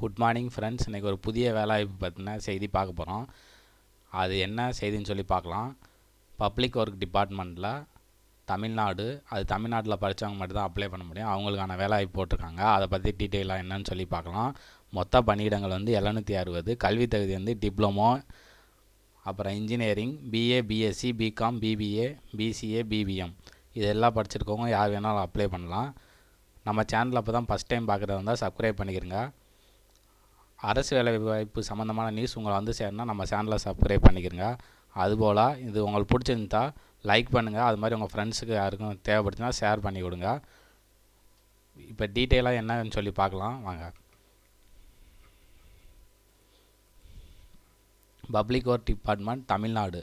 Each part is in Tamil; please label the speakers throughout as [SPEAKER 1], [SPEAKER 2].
[SPEAKER 1] Good morning friends. இன்றைக்கி ஒரு புதிய வேலைவாய்ப்பு பற்றின செய்தி பார்க்க போகிறோம். அது என்ன செய்தின்னு சொல்லி பார்க்கலாம். பப்ளிக் ஒர்க் டிபார்ட்மெண்ட்டில் தமிழ்நாடு, அது தமிழ்நாட்டில் படித்தவங்க மட்டும்தான் அப்ளை பண்ண முடியும். அவங்களுக்கான வேலைவாய்ப்பு போட்டிருக்காங்க. அதை பற்றி டீட்டெயிலாக என்னன்னு சொல்லி பார்க்கலாம். மொத்த பணியிடங்கள் வந்து 760. கல்வி தகுதி வந்து டிப்ளமோ, அப்புறம் engineering, BA, BSc, BCom, BBA, BCA, BBM இதெல்லாம் படிச்சிருக்கவங்க யார் வேணாலும் அப்ளை பண்ணலாம். நம்ம சேனலில் அப்போ தான் ஃபஸ்ட் டைம் பார்க்குறதா இருந்தால் சப்ஸ்கிரைப் பண்ணிக்கிறங்க. அரசு வேலைவாய்ப்பு சம்மந்தமான நியூஸ் உங்களை வந்து சேரணும்னா நம்ம சேனலை சப்ஸ்கிரைப் பண்ணிக்கிறங்க. அதுபோல் இது உங்களுக்கு பிடிச்சிருந்தா லைக் பண்ணுங்கள். அது மாதிரி உங்கள் ஃப்ரெண்ட்ஸுக்கு யாருக்கும் தேவைப்படுச்சுன்னா ஷேர் பண்ணி கொடுங்க. இப்போ டீட்டெயிலாக என்னன்னு சொல்லி பார்க்கலாம் வாங்க. பப்ளிக் ஒர்க் டிபார்ட்மெண்ட் தமிழ்நாடு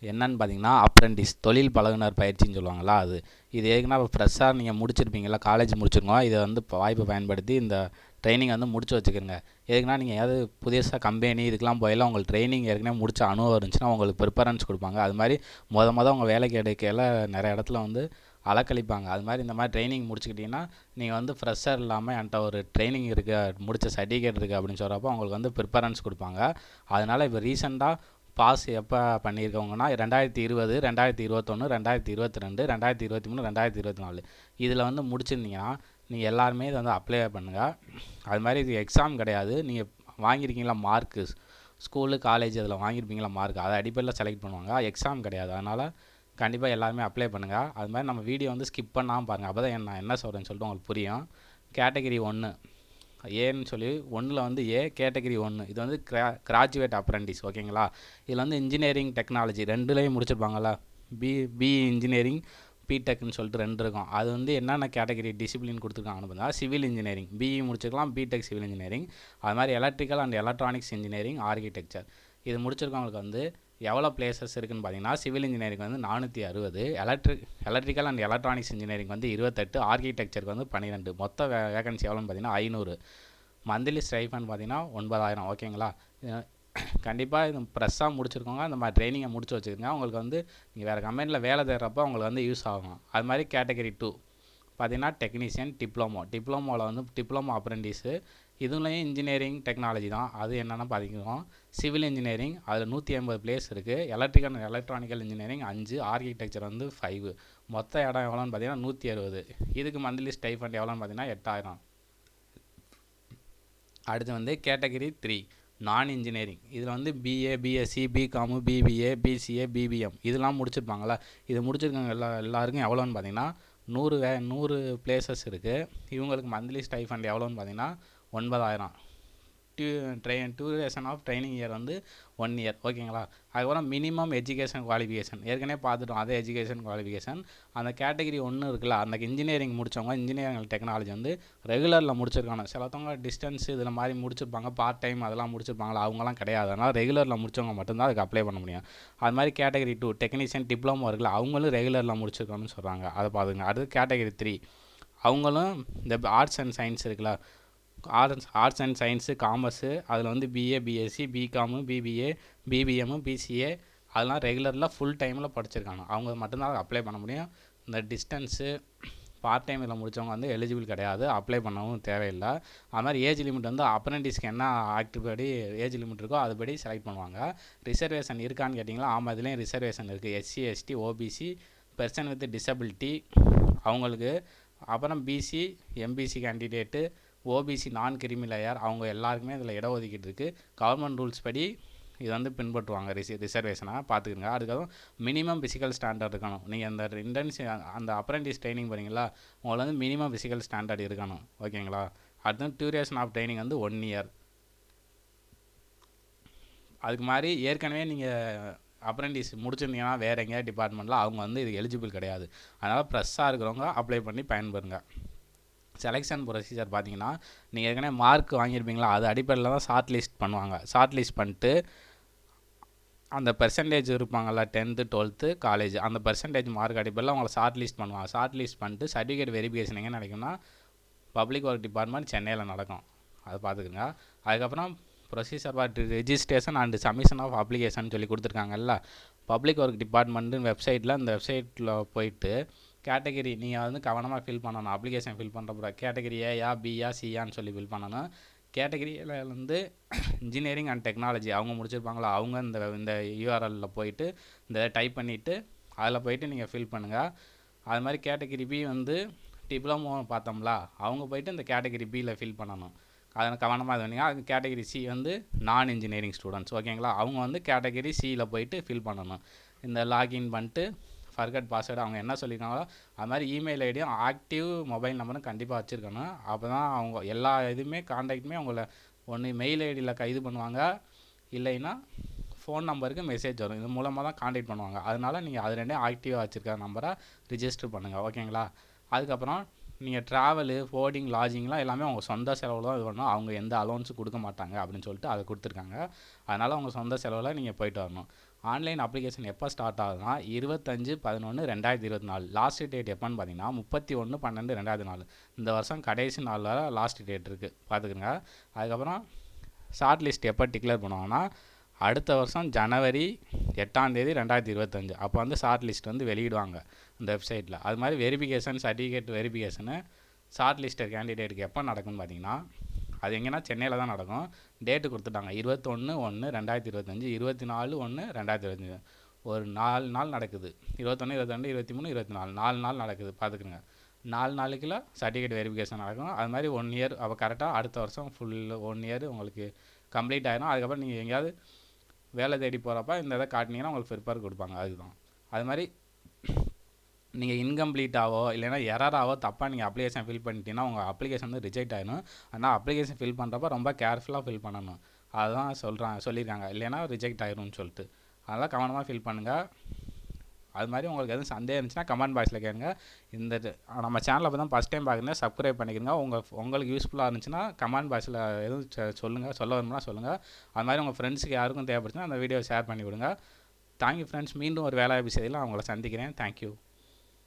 [SPEAKER 1] என்னன்னு பார்த்தீங்கன்னா அப்ரெண்டிஸ், தொழில் பழகுனர் பயிற்சின்னு சொல்லுவாங்களா அது. இது ஏற்கனவே ஃப்ரெஷ்ஷாக நீங்கள் முடிச்சிருப்பீங்களா, காலேஜ் முடிச்சிருக்கோம். இதை வந்து வாய்ப்பை பயன்படுத்தி இந்த ட்ரைனிங் வந்து முடிச்சு வச்சுக்கோங்க. ஏற்கனவே நீங்கள் ஏதாவது புதுசாக கம்பெனி இதுக்கெலாம் போயெல்லாம் உங்களுக்கு ட்ரைனிங் ஏற்கனவே முடிச்ச அனுபவம் இருந்துச்சுன்னா உங்களுக்கு ப்ரிஃபரன்ஸ் கொடுப்பாங்க. அது மாதிரி உங்கள் வேலைக்கு எடுக்கையில் நிறைய இடத்துல வந்து அலக்களிப்பாங்க. அது மாதிரி இந்த மாதிரி ட்ரைனிங் முடிச்சுக்கிட்டிங்கன்னா நீங்கள் வந்து ஃப்ரெஷ்ஷர் இல்லாமல் என்கிட்ட ஒரு ட்ரைனிங் இருக்குது, முடித்த சர்டிஃபிகேட் இருக்குது அப்படின்னு சொல்கிறப்போ உங்களுக்கு வந்து ப்ரிஃபரன்ஸ் கொடுப்பாங்க. அதனால் இப்போ ரீசெண்டாக பாஸ் எப்போ பண்ணியிருக்கவங்கன்னா 2020, 2021, 2022, 2023, 2024 இதில் வந்து முடிச்சிருந்தீங்கன்னா நீங்கள் எல்லாருமே இதை வந்து அப்ளை பண்ணுங்கள். அது மாதிரி இது எக்ஸாம் கிடையாது. நீங்கள் வாங்கியிருக்கீங்களா மார்க்கு, ஸ்கூலு காலேஜ் அதில் வாங்கியிருப்பீங்களா மார்க், அதை அடிப்படையில் செலக்ட் பண்ணுவாங்க. எக்ஸாம் கிடையாது. அதனால் கண்டிப்பாக எல்லாருமே அப்ளை பண்ணுங்கள். அது மாதிரி நம்ம வீடியோ வந்து ஸ்கிப் பண்ணாமல் பாருங்கள். அப்போ தான் நான் என்ன சொல்கிறேன்னு சொல்லிட்டு உங்களுக்கு புரியும். கேட்டகிரி 1 ஏன்னு சொல்லி 1ல் வந்து ஏ கேட்டகிரி 1 இது வந்து கிராஜுவேட் அப்ரெண்டிஸ். ஓகேங்களா. இதில் வந்து இன்ஜினியரிங் டெக்னாலஜி ரெண்டுலேயும் முடிச்சிருப்பாங்களா. பி இன்ஜினியரிங், பிடெக்னு சொல்லிட்டு 2 இருக்கும். அது வந்து என்னென்ன கேட்டகிரி டிசிப்ளின் கொடுத்துருக்காங்கன்னு பார்த்தா சிவில் இன்ஜினியரிங் பிஇ முடிச்சிருக்கலாம், பிடெக் சிவில் இன்ஜினியரிங். அது மாதிரி electrical and electronics engineering, architecture இது முடிச்சிருக்கவங்களுக்கு வந்து எவ்வளோ பிளேசஸ் இருக்குதுன்னு பார்த்தீங்கன்னா சிவில் இன்ஜினியரிங் வந்து 460, எலக்ட்ரிக்கல் அண்ட் எலக்ட்ரானிக்ஸ் இன்ஜினியரிங் வந்து 28, ஆர்கிடெக்சருக்கு வந்து 12. மொத்த வேகன்சி எவ்வளோன்னு பார்த்தீங்கன்னா 500. மந்த்லி ஸ்டைஃபண்ட் பார்த்தீங்கன்னா 9000. ஓகேங்களா. கண்டிப்பாக இது ஃப்ரெஷ்ஷாக முடிச்சிருக்கோங்க. அந்த மாதிரி ட்ரைனிங்கை முடிச்சு வச்சுக்கோங்க. உங்களுக்கு வந்து நீங்கள் வேறு கம்பெனியில் வேலை தேடுறப்போ உங்களுக்கு வந்து யூஸ் ஆகும். அது மாதிரி கேட்டகரி 2 பார்த்தீங்கன்னா டெக்னீஷியன், டிப்ளமோவில் வந்து டிப்ளமோ அப்ரெண்டிஸு. இதுலேயும் இன்ஜினியரிங் டெக்னாலஜி தான். அது என்னென்னா பார்த்தீங்கன்னா சிவில் இன்ஜினியரிங் அதில் 180 பிளேஸ் இருக்குது. Electrical and electronical engineering 5, architecture வந்து 5. மொத்த இடம் எவ்வளோன்னு பார்த்தீங்கன்னா 160. இதுக்கு மந்த்லி ஸ்டைஃபண்ட் எவ்வளோன்னு பார்த்தீங்கன்னா 8000. அடுத்து வந்து கேட்டகரி 3 நான் இன்ஜினியரிங். இதில் வந்து BA, BSc, BCom, BBA, BCA, BBM இதெல்லாம் முடிச்சிருப்பாங்களா. இது முடிச்சிருக்கவங்க எல்லாருக்கும் எவ்வளோன்னு பார்த்தீங்கன்னா 100 பிளேசஸ் இருக்குது. இவங்களுக்கு மந்த்லி ஸ்டைஃபண்ட் எவ்வளோன்னு பார்த்தீங்கன்னா 9000. டியூரேஷன் ஆஃப் ட்ரைனிங் இயர் வந்து 1 இயர். ஓகேங்களா. அதுக்கப்புறம் மினிமம் எஜுகேஷன் குவாலிஃபிகேஷன் ஏற்கனவே பார்த்துட்டோம். அதே எஜுகேஷன் குவாலிஃபிகேஷன் அந்த கேட்டகிரி 1 இருக்குல்ல, அந்த இன்ஜினியரிங் முடித்தவங்க இன்ஜினியரிங் டெக்னாலஜி வந்து ரெகுலரில் முடிச்சிருக்காங்க. சிலத்தவங்க டிஸ்டன்ஸ் இதில் மாதிரி முடிச்சிருப்பாங்க, பார்ட் டைம் அதெல்லாம் முடிச்சிருப்பாங்களா, அவங்களாம் கிடையாது. அதனால் ரெகுலரில் முடித்தவங்க மட்டும்தான் அதுக்கு அப்ளை பண்ண முடியும். அது மாதிரி கேட்டகிரி 2 டெக்னீஷியன் டிப்ளமோ இருக்குல்ல, அவங்களும் ரெகுலரில் முடிச்சிருக்கணும்னு சொல்கிறாங்க. அதை பார்த்துங்க. அடுத்து கேட்டகிரி 3 அவங்களும் இந்த ஆர்ட்ஸ் அண்ட் சயின்ஸ் இருக்குல்ல, ஆர்ட்ஸ் அண்ட் சயின்ஸு, காமர்ஸு அதில் வந்து BA, BSc, BCom, BBA, BBM, BCA அதெல்லாம் ரெகுலரில் ஃபுல் டைமில் படிச்சிருக்காங்க. அவங்க மட்டும்தான் அதை அப்ளை பண்ண முடியும். இந்த டிஸ்டன்ஸு பார்ட் டைம் இதில் முடித்தவங்க வந்து எலிஜிபிள் கிடையாது, அப்ளை பண்ணவும் தேவையில்லை. அது மாதிரி ஏஜ் லிமிட் வந்து அப்ரெண்டிஸ்க்கு என்ன ஆக்டிவ் படி ஏஜ் லிமிட் இருக்கோ அதுபடி செலக்ட் பண்ணுவாங்க. ரிசர்வேஷன் இருக்கான்னு கேட்டிங்களா, ஆமாம் இதுலேயும் ரிசர்வேஷன் இருக்குது. SC, ST, OBC, person with disability அவங்களுக்கு, அப்புறம் பிசி, எம்பிசி கேண்டிடேட்டு, ஓபிசி நான் கிரிமி லேயர் அவங்க எல்லாருக்குமே இதில் இடஒதுக்கீடு இருக்குது. கவர்மெண்ட் ரூல்ஸ் படி இதை வந்து பின்பற்றுவாங்க. ரிசர்வேஷனாக பார்த்துக்குங்க. அதுக்கப்புறம் மினிமம் ஃபிசிக்கல் ஸ்டாண்டர்ட் இருக்கணும். நீங்கள் அந்த அந்த அப்ரெண்டிஸ் ட்ரைனிங் போகிறீங்களா, உங்களை வந்து மினிமம் ஃபிசிக்கல் ஸ்டாண்டர்ட் இருக்கணும். ஓகேங்களா. அடுத்து டியூரேஷன் ஆஃப் ட்ரைனிங் வந்து 1 இயர். அதுக்கு மாதிரி ஏற்கனவே நீங்கள் அப்ரெண்டிஸ் முடிச்சிருந்தீங்கன்னா வேறு எங்கேயாவது டிபார்ட்மெண்ட்டில் அவங்க வந்து இது எலிஜிபிள் கிடையாது. அதனால் ஃப்ரெஷ்ஷாக இருக்கிறவங்க அப்ளை பண்ணி பயன்பெறுங்க. செலெக்ஷன் ப்ரொசீஜர் பார்த்தீங்கன்னா நீங்கள் ஏற்கனவே மார்க் வாங்கியிருப்பீங்களா, அது அடிப்படையில் தான் ஷார்ட் லிஸ்ட் பண்ணுவாங்க. ஷார்ட் லிஸ்ட் பண்ணிட்டு அந்த பெர்சன்டேஜ் இருப்பாங்கள்ல 10th 12th காலேஜ் அந்த பெர்சன்டேஜ் மார்க் அடிப்படையில் அவங்கள ஷார்ட் லிஸ்ட் பண்ணுவாங்க. ஷார்ட் லிஸ்ட் பண்ணிட்டு சர்டிஃபிகேட் வெரிஃபிகேஷன் எங்கே நடக்கும்னா பப்ளிக் ஒர்க் டிபார்ட்மெண்ட் சென்னையில் நடக்கும். அதை பார்த்துக்குங்க. அதுக்கப்புறம் procedure for registration and submission of application சொல்லி கொடுத்துருக்காங்கல்ல, பப்ளிக் ஒர்க் டிபார்ட்மெண்ட்டு வெப்சைட்டில் அந்த வெப்சைட்டில் போயிட்டு கேட்டகிரி நீங்கள் வந்து கவனமாக ஃபில் பண்ணணும். அப்ளிகேஷன் ஃபில் பண்ணுறப்ப கேட்டகிரி ஏயா, பியா, சியான்னு சொல்லி ஃபில் பண்ணணும். கேட்டகரியில் வந்து இன்ஜினியரிங் அண்ட் டெக்னாலஜி அவங்க முடிச்சிருப்பாங்களா, அவங்க இந்த யூஆர்எல்லில் போயிட்டு இந்த டைப் பண்ணிவிட்டு அதில் போயிட்டு நீங்கள் ஃபில் பண்ணுங்கள். அது மாதிரி கேட்டகரி பி வந்து டிப்ளமோ பார்த்தோம்ல, அவங்க போயிட்டு இந்த கேட்டகரி பியில் ஃபில் பண்ணணும். அதை கவனமாக இது பண்ணிங்க. அது கேட்டகரி சி வந்து நான் இன்ஜினியரிங் ஸ்டூடெண்ட்ஸ், ஓகேங்களா, அவங்க வந்து கேட்டகரி சியில் போயிட்டு ஃபில் பண்ணணும். இந்த லாகின் பண்ணிட்டு ஃபர்கட் பாஸ்வேர்டு அவங்க என்ன சொல்லியிருக்காங்களோ அது மாதிரி இமெயில் ஐடியும் ஆக்டிவ் மொபைல் நம்பரும் கண்டிப்பாக வச்சுருக்கணும். அப்போ தான் அவங்க எல்லா இதுவுமே காண்டாக்டுமே அவங்கள ஒன்று மெயில் ஐடியில் இது பண்ணுவாங்க, இல்லைன்னா ஃபோன் நம்பருக்கு மெசேஜ் வரும். இது மூலமாக தான் காண்டாக்ட் பண்ணுவாங்க. அதனால் நீங்கள் அது ரெண்டே ஆக்டிவாக வச்சுருக்க நம்பரை ரிஜிஸ்டர் பண்ணுங்கள், ஓகேங்களா. அதுக்கப்புறம் நீங்கள் ட்ராவலு, ஃபோர்டிங், லாட்ஜிங்லாம் எல்லாமே அவங்க சொந்த செலவில் தான் இது பண்ணணும். அவங்க எந்த அலோன்ஸும் கொடுக்க மாட்டாங்க அப்படின்னு சொல்லிட்டு அதை கொடுத்துருக்காங்க. அதனால் அவங்க சொந்த செலவில் நீங்கள் போயிட்டு வரணும். ஆன்லைன் அப்ளிகேஷன் எப்போ ஸ்டார்ட் ஆகுதுன்னா 25/11/2024. லாஸ்ட் டேட் எப்போன்னு பார்த்தீங்கன்னா 31/12/2004. இந்த வருஷம் கடைசி நாள் வர லாஸ்ட் டேட் இருக்குது, பார்த்துக்குங்க. அதுக்கப்புறம் ஷார்ட் லிஸ்ட் எப்போ டிக்ளேர் பண்ணுவாங்கன்னா அடுத்த வருஷம் ஜனவரி 8/2025. அப்போ வந்து ஷார்ட் லிஸ்ட் வந்து வெளியிடுவாங்க இந்த வெப்சைட்டில். அது மாதிரி verification, certificate verification shortlisted கேண்டிடேட்டுக்கு எப்போ நடக்கும்னு பார்த்தீங்கன்னா அது எங்கன்னா சென்னையில் தான் நடக்கும். டேட்டு கொடுத்துட்டாங்க 21/1/2025, 24/1/2025. ஒரு 4 நாள் நடக்குது. 21, 22, 23, 24 4 நாள் நடக்குது, பார்த்துக்குங்க. 4 நாளைக்குள்ள சர்டிஃபிகேட் வெரிஃபிகேஷன் நடக்கும். அது மாதிரி 1 இயர் அப்போ கரெக்டாக அடுத்த வருஷம் ஃபுல் 1 இயர் உங்களுக்கு கம்ப்ளீட் ஆகிடும். அதுக்கப்புறம் நீங்கள் எங்கேயாவது வேலை தேடி போகிறப்ப இந்த இதை காட்டினீங்கன்னா உங்களுக்கு ப்ரிப்பேர் கொடுப்பாங்க. அதுதான். அது மாதிரி நீங்கள் இன்கம்ப்ளீட்டாவோ இல்லைனா எரராவோ தப்பாக நீங்கள் அப்ளிகேஷன் ஃபில் பண்ணிட்டீங்கன்னா உங்கள் அப்ளிகேஷன் வந்து ரிஜெக்ட் ஆகிடும். ஆனால் அப்ளிகேஷன் ஃபில் பண்ணுறப்ப ரொம்ப கேர்ஃபுல்லாக ஃபில் பண்ணணும். அதுதான் சொல்லியிருக்காங்க, இல்லைனா ரிஜெக்ட் ஆகிடும்னு சொல்லிட்டு. அதெல்லாம் கவனமாக ஃபில் பண்ணுங்கள். அது மாதிரி உங்களுக்கு எதுவும் சந்தேகம் இருந்துச்சுன்னா கமெண்ட் பாக்ஸில் கேளுங்க. இந்த நம்ம சேனலை இப்போ தான் ஃபஸ்ட் டைம் பார்க்குறீங்க, சப்ஸ்கிரைப் பண்ணிக்கிறங்க. உங்களுக்கு யூஸ்ஃபுல்லாக இருந்துச்சுன்னா கமெண்ட் பாக்ஸில் எதுவும் சொல்லுங்கள், சொல்ல வரும்னா சொல்லுங்கள். அது மாதிரி உங்கள் ஃப்ரெண்ட்ஸுக்கு யாருக்கும் தேவைப்படுச்சுன்னா அந்த வீடியோ ஷேர் பண்ணி விடுங்க. Thank you friends. மீண்டும் ஒரு வேலை விஷயத்தில் அவங்கள சந்திக்கிறேன். தேங்க்யூ.